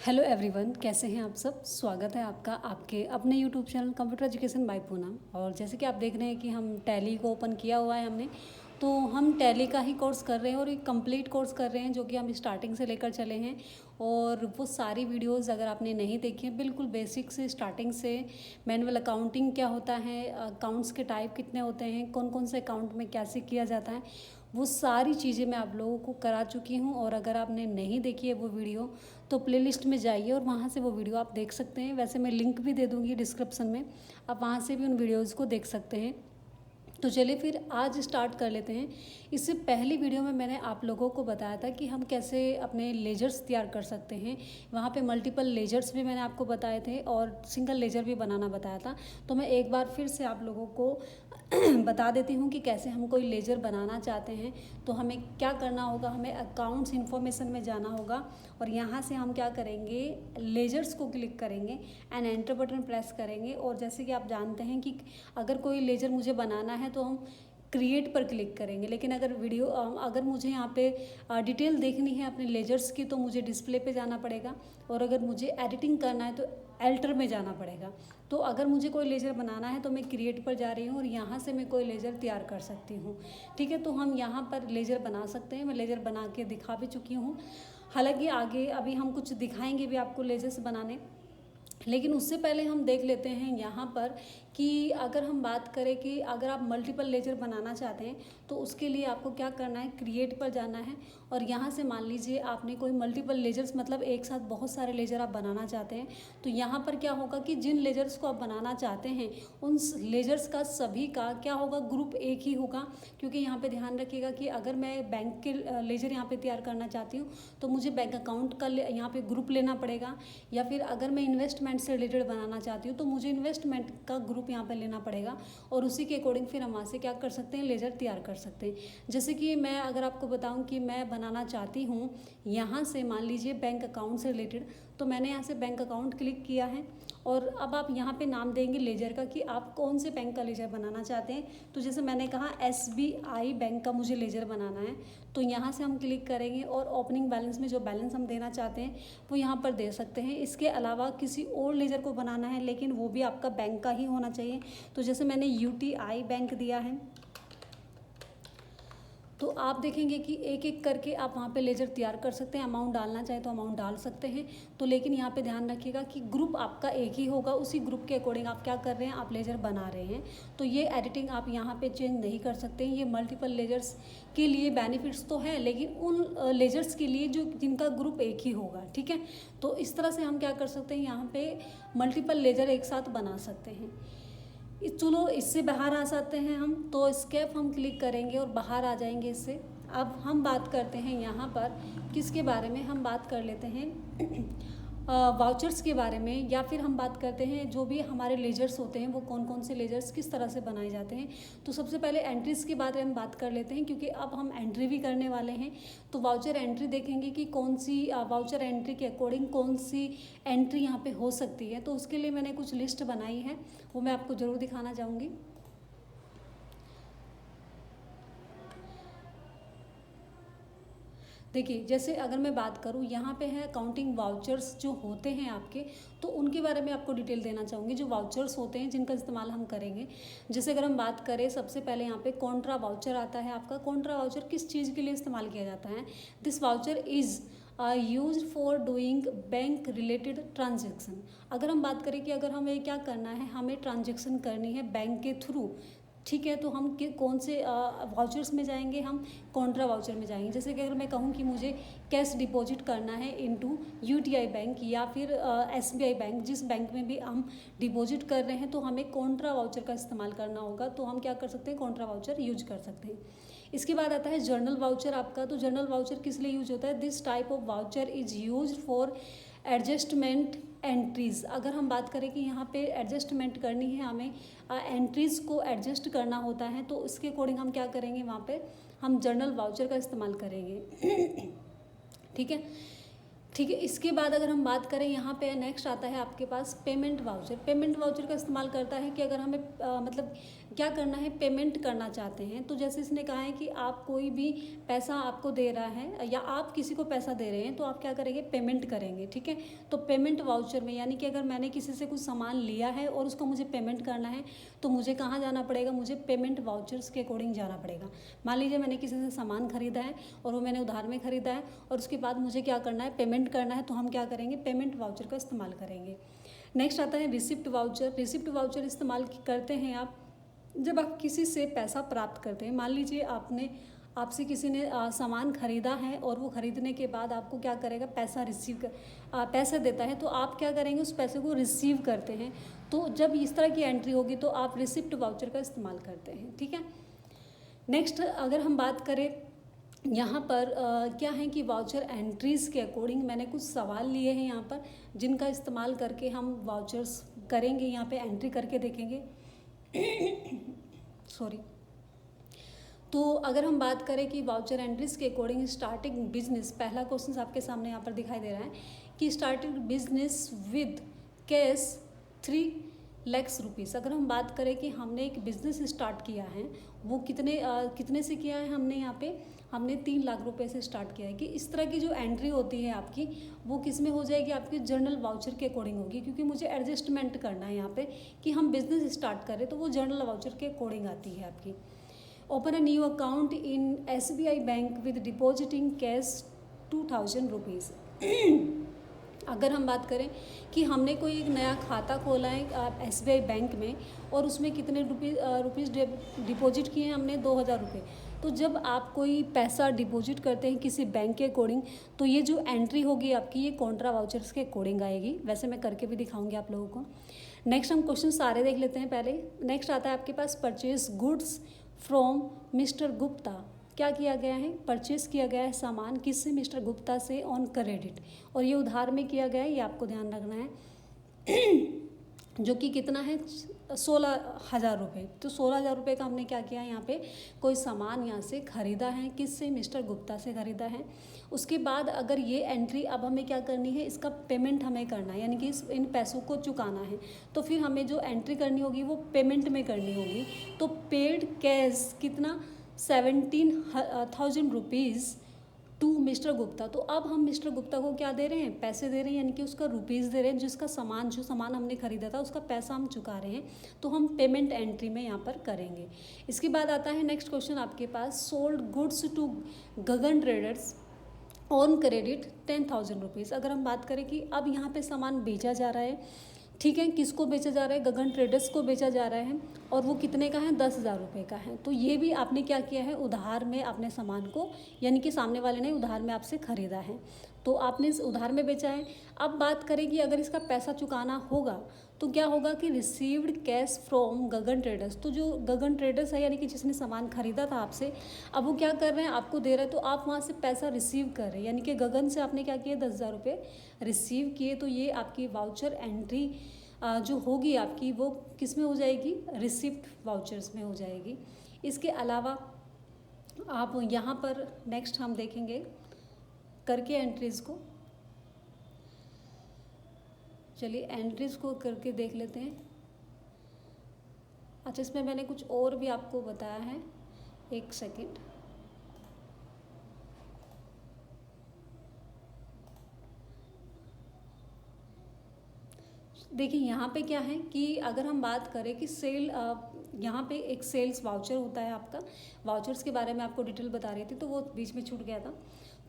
Hello everyone, कैसे हैं आप सब। स्वागत है आपका आपके अपने YouTube channel computer education by Poonam. और जैसे कि आप देख रहे हैं कि हम टैली को ओपन किया हुआ है हमने, तो हम टैली का ही कोर्स कर रहे हैं और एक कंप्लीट कोर्स कर रहे हैं जो कि हम स्टार्टिंग से लेकर चले हैं। और वो सारी वीडियोस अगर आपने नहीं देखी है, बिल्कुल बेसिक से स्टार्टिंग से मैनुअल अकाउंटिंग क्या होता है, अकाउंट्स के टाइप कितने होते हैं, कौन कौन से अकाउंट में कैसे किया जाता है, वो सारी चीज़ें मैं आप लोगों को करा चुकी हूँ। और अगर आपने नहीं देखी है वो वीडियो तो प्लेलिस्ट में जाइए और वहाँ से वो वीडियो आप देख सकते हैं। वैसे मैं लिंक भी दे दूँगी डिस्क्रिप्शन में, आप वहाँ से भी उन वीडियोज़ को देख सकते हैं। तो चलिए फिर आज स्टार्ट कर लेते हैं। इससे पहली वीडियो में मैंने आप लोगों को बताया था कि हम कैसे अपने लेजर्स तैयार कर सकते हैं। वहाँ पे मल्टीपल लेजर्स भी मैंने आपको बताए थे और सिंगल लेजर भी बनाना बताया था। तो मैं एक बार फिर से आप लोगों को बता देती हूँ कि कैसे हम कोई लेजर बनाना चाहते हैं तो हमें क्या करना होगा। हमें अकाउंट्स इन्फॉर्मेशन में जाना होगा और यहाँ से हम क्या करेंगे, लेजर्स को क्लिक करेंगे एंड एंटर बटन प्रेस करेंगे। और जैसे कि आप जानते हैं कि अगर कोई लेजर मुझे बनाना है तो हम क्रिएट पर क्लिक करेंगे, लेकिन अगर मुझे यहाँ पे डिटेल देखनी है अपने लेजर्स की तो मुझे डिस्प्ले पे जाना पड़ेगा। और अगर मुझे एडिटिंग करना है तो एल्टर में जाना पड़ेगा। तो अगर मुझे कोई लेजर बनाना है तो मैं क्रिएट पर जा रही हूँ और यहाँ से मैं कोई लेजर तैयार कर सकती हूँ। ठीक है, तो हम यहाँ पर लेजर बना सकते हैं। मैं लेजर बना के दिखा भी चुकी हूँ। हालांकि आगे अभी हम कुछ दिखाएंगे भी आपको लेजर्स बनाने, लेकिन उससे पहले हम देख लेते हैं यहाँ पर कि अगर हम बात करें कि अगर आप मल्टीपल लेजर बनाना चाहते हैं तो उसके लिए आपको क्या करना है, क्रिएट पर जाना है। और यहाँ से मान लीजिए आपने कोई मल्टीपल लेजर्स मतलब एक साथ बहुत सारे लेजर आप बनाना चाहते हैं, तो यहाँ पर क्या होगा कि जिन लेजर्स को आप बनाना चाहते हैं उन लेजर्स का सभी का क्या होगा, ग्रुप एक ही होगा। क्योंकि यहाँ पर ध्यान रखिएगा कि अगर मैं बैंक के लेजर यहाँ पर तैयार करना चाहती हूँ तो मुझे बैंक अकाउंट का यहाँ पर ग्रुप लेना पड़ेगा, या फिर अगर मैं इन्वेस्टमेंट से रिलेटेड बनाना चाहती हूँ तो मुझे इन्वेस्टमेंट का ग्रुप यहाँ पे लेना पड़ेगा। और उसी के अकॉर्डिंग फिर हम वहाँ से क्या कर सकते हैं, लेजर तैयार कर सकते हैं। जैसे कि मैं अगर आपको बताऊँ कि मैं बनाना चाहती हूँ यहाँ से मान लीजिए बैंक अकाउंट से रिलेटेड, तो मैंने यहाँ से बैंक अकाउंट क्लिक किया है। और अब आप यहाँ पे नाम देंगे लेजर का कि आप कौन से बैंक का लेजर बनाना चाहते हैं। तो जैसे मैंने कहा SBI बैंक का मुझे लेजर बनाना है, तो यहाँ से हम क्लिक करेंगे और ओपनिंग बैलेंस में जो बैलेंस हम देना चाहते हैं वो यहाँ पर दे सकते हैं। इसके अलावा किसी और लेजर को बनाना है लेकिन वो भी आपका बैंक का ही होना चाहिए। तो जैसे मैंने UTI बैंक दिया है, तो आप देखेंगे कि एक एक करके आप वहाँ पे लेजर तैयार कर सकते हैं। अमाउंट डालना चाहे तो अमाउंट डाल सकते हैं। तो लेकिन यहाँ पे ध्यान रखिएगा कि ग्रुप आपका एक ही होगा, उसी ग्रुप के अकॉर्डिंग आप क्या कर रहे हैं, आप लेजर बना रहे हैं। तो ये एडिटिंग आप यहाँ पे चेंज नहीं कर सकते हैं। ये मल्टीपल लेजर्स के लिए बेनिफिट्स तो है, लेकिन उन लेजर्स के लिए जो जिनका ग्रुप एक ही होगा। ठीक है, तो इस तरह से हम क्या कर सकते हैं, यहाँ पे मल्टीपल लेजर एक साथ बना सकते हैं। चलो इससे बाहर आ सकते हैं हम, तो एस्केप हम क्लिक करेंगे और बाहर आ जाएंगे इससे। अब हम बात करते हैं यहाँ पर किसके बारे में, हम बात कर लेते हैं वाउचर्स के बारे में, या फिर हम बात करते हैं जो भी हमारे लेजर्स होते हैं वो कौन कौन से लेजर्स किस तरह से बनाए जाते हैं। तो सबसे पहले एंट्रीज़ के बारे में हम बात कर लेते हैं, क्योंकि अब हम एंट्री भी करने वाले हैं। तो वाउचर एंट्री देखेंगे कि कौन सी वाउचर एंट्री के अकॉर्डिंग कौन सी एंट्री यहाँ पे हो सकती है। तो उसके लिए मैंने कुछ लिस्ट बनाई है, वो मैं आपको ज़रूर दिखाना चाहूँगी। देखिए, जैसे अगर मैं बात करूँ यहाँ पे है अकाउंटिंग वाउचर्स जो होते हैं आपके, तो उनके बारे में आपको डिटेल देना चाहूँगी। जो वाउचर्स होते हैं जिनका इस्तेमाल हम करेंगे, जैसे अगर हम बात करें सबसे पहले यहाँ पे कॉन्ट्रा वाउचर आता है आपका। कॉन्ट्रा वाउचर किस चीज़ के लिए इस्तेमाल किया जाता है, this voucher is use for doing bank related transaction. अगर हम बात करें कि अगर हमें क्या करना है, हमें ट्रांजेक्शन करनी है बैंक के थ्रू, ठीक है, तो हम कौन से वाउचर्स में जाएंगे, हम कॉन्ट्रा वाउचर में जाएंगे। जैसे कि अगर मैं कहूँ कि मुझे कैश डिपॉजिट करना है इनटू UTI बैंक या फिर SBI बैंक, जिस बैंक में भी हम डिपॉजिट कर रहे हैं, तो हमें कॉन्ट्रा वाउचर का इस्तेमाल करना होगा। तो हम क्या कर सकते हैं, कॉन्ट्रा वाउचर यूज कर सकते हैं। इसके बाद आता है जर्नल वाउचर आपका। तो जर्नल वाउचर किस लिए यूज होता है, this type of voucher is use for adjustment entries. अगर हम बात करें कि यहाँ पे एडजस्टमेंट करनी है, हमें एंट्रीज़ को एडजस्ट करना होता है, तो इसके अकॉर्डिंग हम क्या करेंगे, वहाँ पे हम जर्नल वाउचर का इस्तेमाल करेंगे। ठीक है, ठीक है। इसके बाद अगर हम बात करें, यहाँ पे नेक्स्ट आता है आपके पास पेमेंट वाउचर। पेमेंट वाउचर का इस्तेमाल करता है कि अगर हमें मतलब क्या करना है, पेमेंट करना चाहते हैं। तो जैसे इसने कहा है कि आप कोई भी पैसा आपको दे रहा है या आप किसी को पैसा दे रहे हैं तो आप क्या करेंगे, पेमेंट करेंगे, ठीक है। तो पेमेंट वाउचर में, यानी कि अगर मैंने किसी से कुछ सामान लिया है और उसको मुझे पेमेंट करना है तो मुझे कहाँ जाना पड़ेगा, मुझे पेमेंट वाउचर्स के अकॉर्डिंग जाना पड़ेगा। मान लीजिए मैंने किसी से सामान खरीदा है और वो मैंने उधार में खरीदा है और उसके बाद मुझे क्या करना है, पेमेंट करना है, तो हम क्या करेंगे, पेमेंट वाउचर का इस्तेमाल करेंगे। नेक्स्ट आता है रिसिप्ट वाउचर। रिसिप्ट वाउचर इस्तेमाल करते हैं आप जब आप किसी से पैसा प्राप्त करते हैं। मान लीजिए आपसे किसी ने सामान खरीदा है और वो खरीदने के बाद आपको क्या करेगा, पैसा देता है, तो आप क्या करेंगे, उस पैसे को रिसीव करते हैं। तो जब इस तरह की एंट्री होगी तो आप रिसिप्ट वाउचर का इस्तेमाल करते हैं, ठीक है। नेक्स्ट अगर हम बात करें यहाँ पर क्या है कि वाउचर एंट्रीज़ के अकॉर्डिंग मैंने कुछ सवाल लिए हैं यहाँ पर, जिनका इस्तेमाल करके हम वाउचर्स करेंगे, यहाँ पे एंट्री करके देखेंगे। सॉरी। तो अगर हम बात करें कि वाउचर एंट्रीज के अकॉर्डिंग स्टार्टिंग बिजनेस, पहला क्वेश्चन आपके सामने यहाँ पर दिखाई दे रहा है कि starting business with cash 3 lakh rupees. अगर हम बात करें कि हमने एक बिज़नेस स्टार्ट किया है, वो कितने से किया है हमने, यहाँ पे हमने 3 लाख रुपए से स्टार्ट किया है। कि इस तरह की जो एंट्री होती है आपकी, वो किस में हो जाएगी, आपकी जर्नल वाउचर के अकॉर्डिंग होगी, क्योंकि मुझे एडजस्टमेंट करना है यहाँ पे कि हम बिज़नेस स्टार्ट करें, तो वो जर्नल वाउचर के अकॉर्डिंग आती है आपकी। Open a new account in SBI bank with depositing cash 2000 rupees. अगर हम बात करें कि हमने कोई एक नया खाता खोला है SBI बैंक में और उसमें कितने रुपीज़ डिपॉजिट किए हैं हमने, 2000 रुपये। तो जब आप कोई पैसा डिपॉजिट करते हैं किसी बैंक के अकॉर्डिंग, तो ये जो एंट्री होगी आपकी, ये कॉन्ट्रा वाउचर्स के अकॉर्डिंग आएगी। वैसे मैं करके भी दिखाऊंगी आप लोगों को। नेक्स्ट हम क्वेश्चन सारे देख लेते हैं पहले। नेक्स्ट आता है आपके पास purchase goods from mister Gupta. क्या किया गया है, परचेस किया गया है सामान किससे, मिस्टर गुप्ता से ऑन क्रेडिट, और ये उधार में किया गया है, ये आपको ध्यान रखना है। जो कि कितना है, 16,000 रुपये। तो 16,000 रुपये का हमने क्या किया, यहाँ पे कोई सामान यहाँ से ख़रीदा है, किससे, मिस्टर गुप्ता से ख़रीदा है। उसके बाद अगर ये एंट्री, अब हमें क्या करनी है, इसका पेमेंट हमें करना है, यानी कि इन पैसों को चुकाना है। तो फिर हमें जो एंट्री करनी होगी वो पेमेंट में करनी होगी। तो पेड कैश कितना, 17,000 रुपीज़ टू मिस्टर गुप्ता। तो अब हम मिस्टर गुप्ता को क्या दे रहे हैं, पैसे दे रहे हैं, यानी कि उसका रुपीज़ दे रहे हैं, जो सामान हमने खरीदा था उसका पैसा हम चुका रहे हैं। तो हम पेमेंट एंट्री में यहाँ पर करेंगे। इसके बाद आता है नेक्स्ट क्वेश्चन आपके पास, sold goods to Gagan traders on credit 10,000 rupees. अगर हम बात करें कि अब यहाँ पे सामान बेचा जा रहा है, ठीक है, किसको बेचा जा रहा है, गगन ट्रेडर्स को बेचा जा रहा है, और वो कितने का है, 10,000 रुपये का है। तो ये भी आपने क्या किया है, उधार में अपने सामान को, यानी कि सामने वाले ने उधार में आपसे ख़रीदा है, तो आपने इस उधार में बेचा है। अब बात करें कि अगर इसका पैसा चुकाना होगा तो क्या होगा कि received cash from Gagan traders. तो जो गगन ट्रेडर्स है, यानी कि जिसने सामान खरीदा था आपसे, अब वो क्या कर रहे हैं, आपको दे रहे हैं, तो आप वहाँ से पैसा रिसीव कर रहे हैं, यानी कि गगन से आपने क्या किया, 10,000 रुपये रिसीव किए। तो ये आपकी वाउचर एंट्री जो होगी आपकी, वो किस में हो जाएगी, रिसिप्ट वाउचर्स में हो जाएगी। इसके अलावा आप यहाँ पर नेक्स्ट हम देखेंगे करके एंट्रीज़ को। चलिए एंट्रीज़ को करके देख लेते हैं। अच्छा, इसमें मैंने कुछ और भी आपको बताया है, एक सेकंड। देखिए यहाँ पे क्या है कि अगर हम बात करें कि यहाँ पे एक सेल्स वाउचर होता है आपका, वाउचर्स के बारे में आपको डिटेल बता रही थी तो वो बीच में छूट गया था।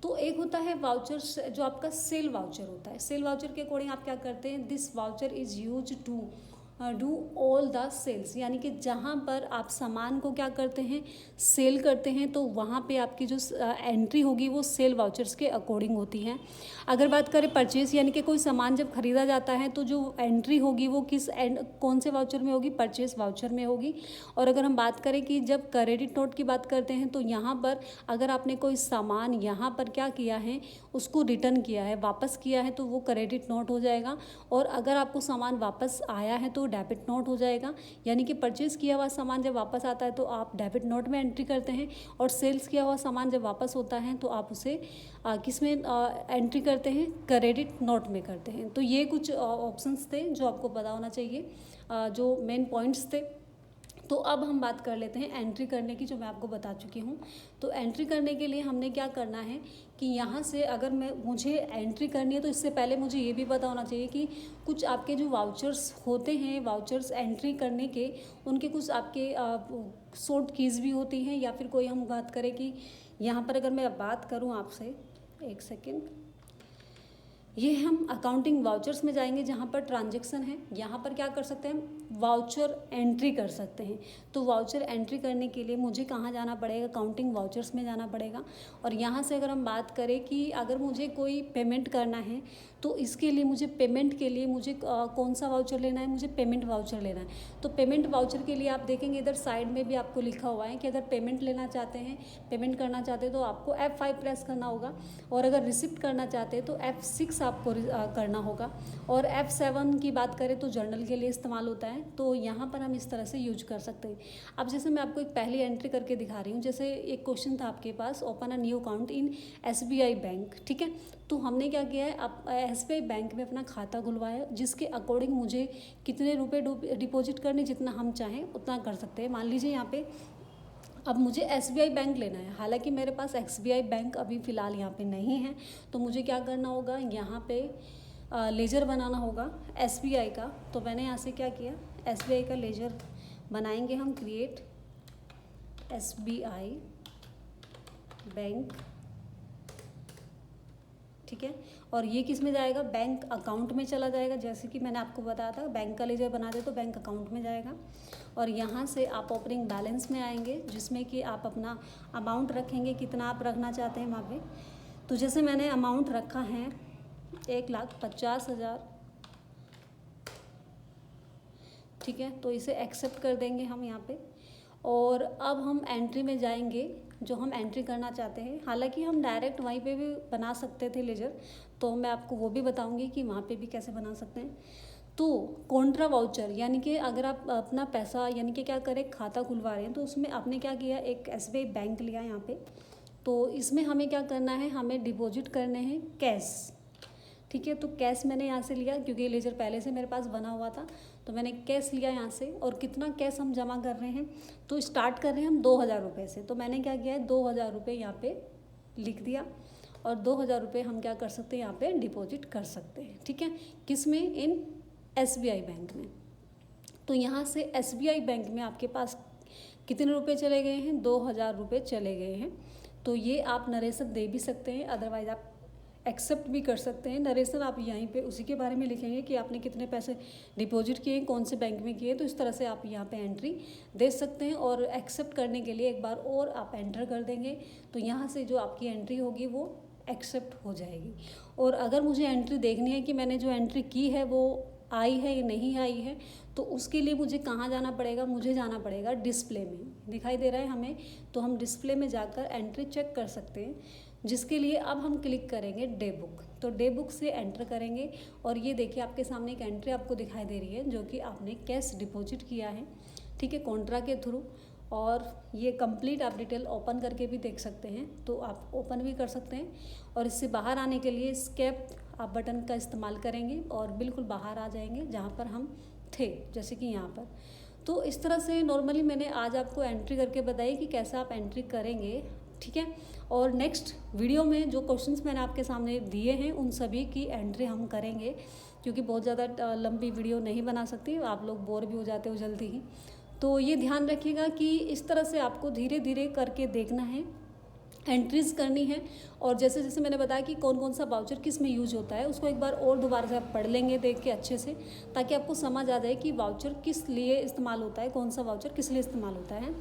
तो एक होता है वाउचर्स जो आपका सेल वाउचर होता है। सेल वाउचर के अकॉर्डिंग आप क्या करते हैं, this voucher is used to do all the sales, यानी कि जहाँ पर आप सामान को क्या करते हैं, सेल करते हैं, तो वहाँ पे आपकी जो एंट्री होगी वो सेल वाउचर्स के अकॉर्डिंग होती है। अगर बात करें परचेस, यानी कि कोई सामान जब खरीदा जाता है तो जो एंट्री होगी वो कौन से वाउचर में होगी, परचेस वाउचर में होगी। और अगर हम बात करें कि जब क्रेडिट नोट की बात करते हैं तो यहाँ पर अगर आपने कोई सामान यहाँ पर क्या किया है, उसको रिटर्न किया है, वापस किया है, तो वो क्रेडिट नोट हो जाएगा। और अगर आपको सामान वापस आया है तो डेबिट नोट हो जाएगा, यानी कि परचेज़ किया हुआ सामान जब वापस आता है तो आप डेबिट नोट में एंट्री करते हैं, और सेल्स किया हुआ सामान जब वापस होता है तो आप उसे किस में एंट्री करते हैं, क्रेडिट नोट में करते हैं। तो ये कुछ ऑप्शंस थे जो आपको पता होना चाहिए, जो मेन पॉइंट्स थे। तो अब हम बात कर लेते हैं एंट्री करने की, जो मैं आपको बता चुकी हूँ। तो एंट्री करने के लिए हमने क्या करना है कि यहाँ से अगर मुझे एंट्री करनी है तो इससे पहले मुझे ये भी पता होना चाहिए कि कुछ आपके जो वाउचर्स होते हैं, वाउचर्स एंट्री करने के, उनके कुछ आपके शॉर्ट कीज़ भी होती हैं, या फिर कोई हम बात करें कि यहाँ पर अगर मैं बात करूँ आपसे, एक सेकेंड, ये हम अकाउंटिंग वाउचर्स में जाएंगे जहाँ पर ट्रांजैक्शन है। यहाँ पर क्या कर सकते हैं, वाउचर एंट्री कर सकते हैं। तो वाउचर एंट्री करने के लिए मुझे कहाँ जाना पड़ेगा, अकाउंटिंग वाउचर्स में जाना पड़ेगा। और यहाँ से अगर हम बात करें कि अगर मुझे कोई पेमेंट करना है तो इसके लिए मुझे पेमेंट के लिए मुझे कौन सा वाउचर लेना है, मुझे पेमेंट वाउचर लेना है। तो पेमेंट वाउचर के लिए आप देखेंगे इधर साइड में भी आपको लिखा हुआ है कि अगर पेमेंट लेना चाहते हैं, पेमेंट करना चाहते हैं तो आपको F5 प्रेस करना होगा, और अगर रिसिप्ट करना चाहते हैं तो F6 आपको करना होगा, और F7 की बात करें तो जर्नल के लिए इस्तेमाल होता है। तो यहाँ पर हम इस तरह से यूज कर सकते हैं। अब जैसे मैं आपको एक पहली एंट्री करके दिखा रही हूँ, जैसे एक क्वेश्चन था आपके पास, open a new account in SBI bank, ठीक है। तो हमने क्या किया है, अब SBI बैंक में अपना खाता खुलवाया, जिसके अकॉर्डिंग मुझे कितने रुपए डिपॉजिट करने, जितना हम चाहें उतना कर सकते हैं। मान लीजिए यहाँ पे अब मुझे SBI बैंक लेना है, हालांकि मेरे पास SBI बैंक अभी फ़िलहाल यहाँ पे नहीं है। तो मुझे क्या करना होगा, यहाँ पे लेजर बनाना होगा SBI का। तो मैंने यहाँ से क्या किया, SBI का लेजर बनाएंगे हम, क्रिएट SBI बैंक, ठीक है। और ये किस में जाएगा, बैंक अकाउंट में चला जाएगा। जैसे कि मैंने आपको बताया था, बैंक का लेजर बना दे तो बैंक अकाउंट में जाएगा। और यहाँ से आप ओपनिंग बैलेंस में आएंगे, जिसमें कि आप अपना अमाउंट रखेंगे, कितना आप रखना चाहते हैं वहाँ पे। तो जैसे मैंने अमाउंट रखा है 1,50,000, ठीक है। तो इसे एक्सेप्ट कर देंगे हम यहाँ पे। और अब हम एंट्री में जाएंगे, जो हम एंट्री करना चाहते हैं। हालांकि हम डायरेक्ट वहीं पे भी बना सकते थे लेजर, तो मैं आपको वो भी बताऊंगी कि वहाँ पे भी कैसे बना सकते हैं। तो कॉन्ट्रा वाउचर, यानी कि अगर आप अपना पैसा, यानी कि क्या करें, खाता खुलवा रहे हैं, तो उसमें आपने क्या किया, एक SBI बैंक लिया यहाँ पे। तो इसमें हमें क्या करना है, हमें डिपॉजिट करने हैं कैश, ठीक है। तो कैश मैंने यहाँ से लिया, क्योंकि लेजर पहले से मेरे पास बना हुआ था, तो मैंने कैश लिया यहाँ से। और कितना कैश हम जमा कर रहे हैं, तो स्टार्ट कर रहे हैं हम 2,000 रुपये से। तो मैंने क्या किया है, 2,000 रुपये यहाँ पे लिख दिया, और 2,000 रुपये हम क्या कर सकते हैं, यहाँ पे डिपॉजिट कर सकते हैं, ठीक है। किस में, इन SBI बैंक में। तो यहाँ से SBI बैंक में आपके पास कितने रुपये चले गए हैं, 2,000 रुपये चले गए हैं। तो ये आप नरेशन दे भी सकते हैं, अदरवाइज आप एक्सेप्ट भी कर सकते हैं। नरेशन आप यहीं पे उसी के बारे में लिखेंगे कि आपने कितने पैसे डिपॉजिट किए, कौन से बैंक में किए। तो इस तरह से आप यहाँ पे एंट्री दे सकते हैं। और एक्सेप्ट करने के लिए एक बार और आप एंटर कर देंगे, तो यहाँ से जो आपकी एंट्री होगी वो एक्सेप्ट हो जाएगी। और अगर मुझे एंट्री देखनी है कि मैंने जो एंट्री की है वो आई है या नहीं आई है, तो उसके लिए मुझे कहाँ जाना पड़ेगा, मुझे जाना पड़ेगा डिस्प्ले में। दिखाई दे रहा है हमें, तो हम डिस्प्ले में जाकर एंट्री चेक कर सकते हैं, जिसके लिए अब हम क्लिक करेंगे डे बुक। तो डे बुक से एंटर करेंगे, और ये देखिए आपके सामने एक एंट्री आपको दिखाई दे रही है, जो कि आपने कैश डिपॉजिट किया है, ठीक है, कॉन्ट्रा के थ्रू। और ये कंप्लीट आप डिटेल ओपन करके भी देख सकते हैं, तो आप ओपन भी कर सकते हैं। और इससे बाहर आने के लिए एस्केप आप बटन का इस्तेमाल करेंगे और बिल्कुल बाहर आ जाएंगे जहाँ पर हम थे, जैसे कि यहाँ पर। तो इस तरह से नॉर्मली मैंने आज आपको एंट्री करके बताई कि कैसे आप एंट्री करेंगे, ठीक है। और नेक्स्ट वीडियो में जो क्वेश्चंस मैंने आपके सामने दिए हैं उन सभी की एंट्री हम करेंगे, क्योंकि बहुत ज़्यादा लंबी वीडियो नहीं बना सकती, आप लोग बोर भी हो जाते हो जल्दी ही। तो ये ध्यान रखिएगा कि इस तरह से आपको धीरे धीरे करके देखना है, एंट्रीज़ करनी है। और जैसे जैसे मैंने बताया कि कौन कौन सा वाउचर किस में यूज होता है, उसको एक बार और दोबारा से आप पढ़ लेंगे देख के अच्छे से, ताकि आपको समझ आ जाए कि वाउचर किस लिए इस्तेमाल होता है, कौन सा वाउचर किस लिए इस्तेमाल होता है।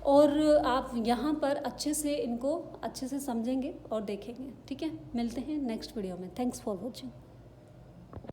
और आप यहाँ पर अच्छे से इनको अच्छे से समझेंगे और देखेंगे, ठीक है। मिलते हैं नेक्स्ट वीडियो में। Thanks for watching.